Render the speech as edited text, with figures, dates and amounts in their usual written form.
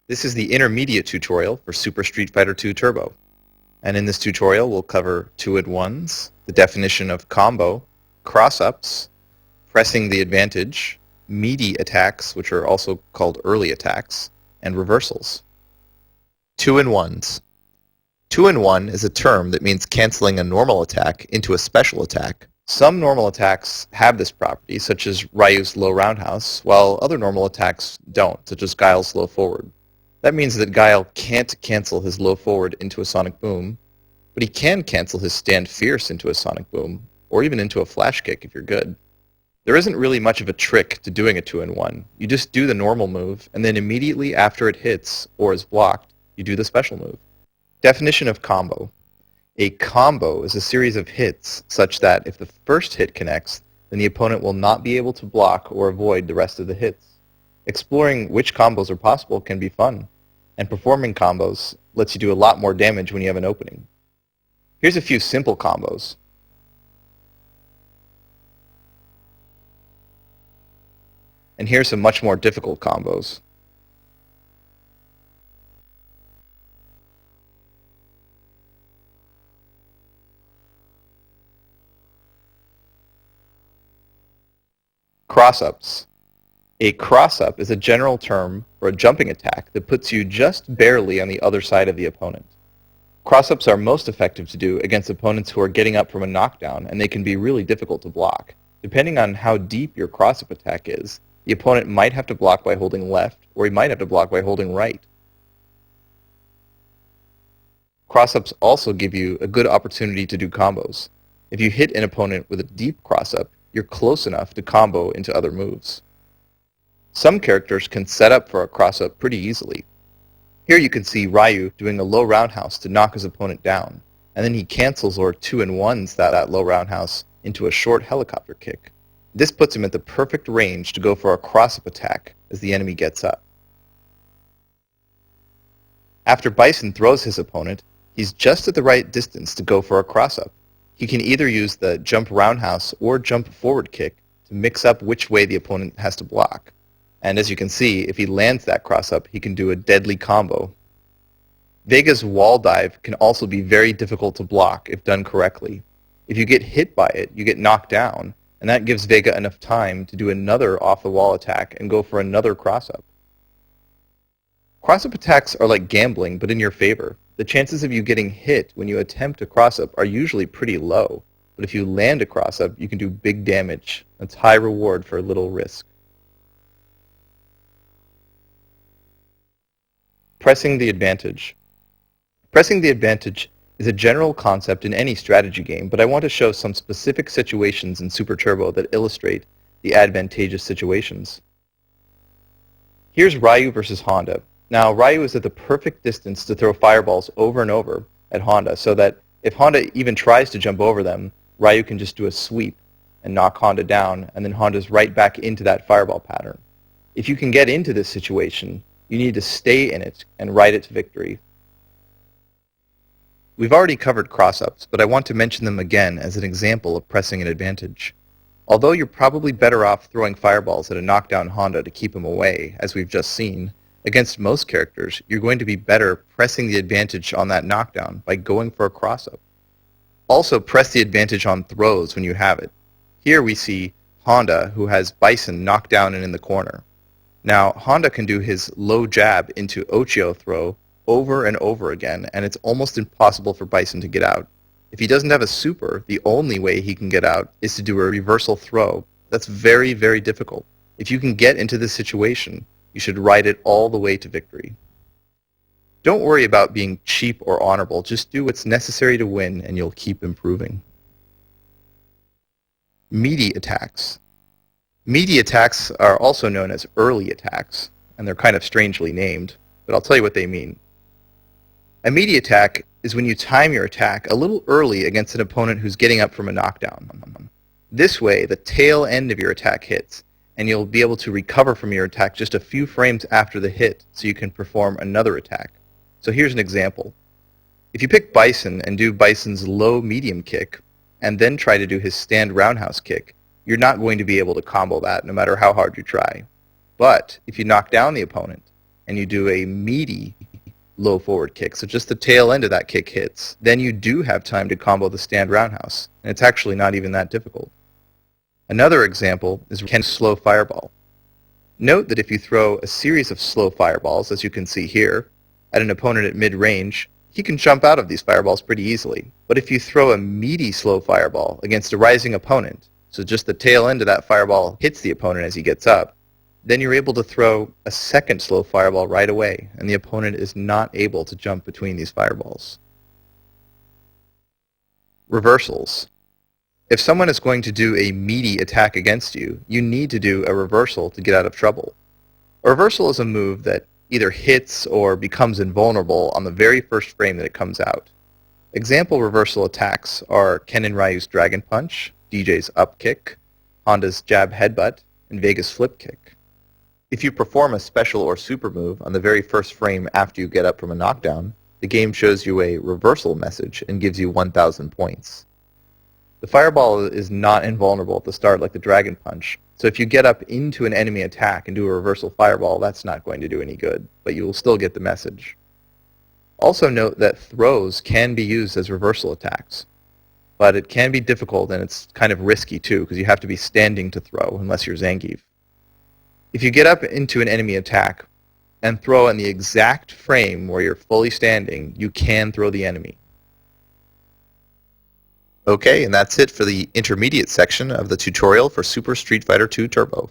This is the intermediate tutorial for Super Street Fighter 2 Turbo. And in this tutorial we'll cover 2-in-1s, the definition of combo, cross-ups, pressing the advantage, meaty attacks, which are also called early attacks, and reversals. 2-in-1s. 2-in-1 is a term that means canceling a normal attack into a special attack. Some normal attacks have this property, such as Ryu's low roundhouse, while other normal attacks don't, such as Guile's low forward. That means that Guile can't cancel his low forward into a sonic boom, but he can cancel his stand fierce into a sonic boom, or even into a flash kick if you're good. There isn't really much of a trick to doing a 2-in-1. You just do the normal move, and then immediately after it hits, or is blocked, you do the special move. Definition of combo. A combo is a series of hits such that if the first hit connects, then the opponent will not be able to block or avoid the rest of the hits. Exploring which combos are possible can be fun, and performing combos lets you do a lot more damage when you have an opening. Here's a few simple combos. And here's some much more difficult combos. Crossups. A cross-up is a general term for a jumping attack that puts you just barely on the other side of the opponent. Cross-ups are most effective to do against opponents who are getting up from a knockdown, and they can be really difficult to block. Depending on how deep your cross-up attack is, the opponent might have to block by holding left, or he might have to block by holding right. Cross-ups also give you a good opportunity to do combos. If you hit an opponent with a deep cross-up, you're close enough to combo into other moves. Some characters can set up for a cross-up pretty easily. Here you can see Ryu doing a low roundhouse to knock his opponent down, and then he cancels or 2-in-1s that low roundhouse into a short helicopter kick. This puts him at the perfect range to go for a cross-up attack as the enemy gets up. After Bison throws his opponent, he's just at the right distance to go for a cross-up. He can either use the jump roundhouse or jump forward kick to mix up which way the opponent has to block. And as you can see, if he lands that cross-up, he can do a deadly combo. Vega's wall dive can also be very difficult to block if done correctly. If you get hit by it, you get knocked down, and that gives Vega enough time to do another off-the-wall attack and go for another cross-up. Cross-up attacks are like gambling, but in your favor. The chances of you getting hit when you attempt a cross-up are usually pretty low, but if you land a cross-up, you can do big damage. That's high reward for little risk. Pressing the advantage. Pressing the advantage is a general concept in any strategy game, but I want to show some specific situations in Super Turbo that illustrate the advantageous situations. Here's Ryu versus Honda. Now, Ryu is at the perfect distance to throw fireballs over and over at Honda, so that if Honda even tries to jump over them, Ryu can just do a sweep and knock Honda down, and then Honda's right back into that fireball pattern. If you can get into this situation, you need to stay in it and ride it to victory. We've already covered cross-ups, but I want to mention them again as an example of pressing an advantage. Although you're probably better off throwing fireballs at a knockdown Honda to keep him away, as we've just seen, against most characters, you're going to be better pressing the advantage on that knockdown by going for a cross-up. Also, press the advantage on throws when you have it. Here we see Honda, who has Bison knocked down and in the corner. Now, Honda can do his low jab into Ochio throw over and over again, and it's almost impossible for Bison to get out. If he doesn't have a super, the only way he can get out is to do a reversal throw. That's very, very difficult. If you can get into this situation, you should ride it all the way to victory. Don't worry about being cheap or honorable. Just do what's necessary to win, and you'll keep improving. Meaty attacks. Meaty attacks are also known as early attacks, and they're kind of strangely named, but I'll tell you what they mean. A meaty attack is when you time your attack a little early against an opponent who's getting up from a knockdown. This way, the tail end of your attack hits, and you'll be able to recover from your attack just a few frames after the hit, so you can perform another attack. So here's an example. If you pick Bison and do Bison's low-medium kick, and then try to do his stand roundhouse kick, you're not going to be able to combo that no matter how hard you try. But if you knock down the opponent and you do a meaty low forward kick, so just the tail end of that kick hits, then you do have time to combo the stand roundhouse, and it's actually not even that difficult. Another example is Ken's slow fireball. Note that if you throw a series of slow fireballs, as you can see here, at an opponent at mid-range, he can jump out of these fireballs pretty easily. But if you throw a meaty slow fireball against a rising opponent, so just the tail end of that fireball hits the opponent as he gets up, then you're able to throw a second slow fireball right away, and the opponent is not able to jump between these fireballs. Reversals. If someone is going to do a meaty attack against you, you need to do a reversal to get out of trouble. A reversal is a move that either hits or becomes invulnerable on the very first frame that it comes out. Example reversal attacks are Ken and Ryu's Dragon Punch, DJ's Up Kick, Honda's Jab Headbutt, and Vega's Flip Kick. If you perform a special or super move on the very first frame after you get up from a knockdown, the game shows you a reversal message and gives you 1,000 points. The fireball is not invulnerable at the start like the Dragon Punch, so if you get up into an enemy attack and do a reversal fireball, that's not going to do any good, but you will still get the message. Also note that throws can be used as reversal attacks, but it can be difficult and it's kind of risky too, because you have to be standing to throw unless you're Zangief. If you get up into an enemy attack and throw in the exact frame where you're fully standing, you can throw the enemy. Okay, and that's it for the intermediate section of the tutorial for Super Street Fighter II Turbo.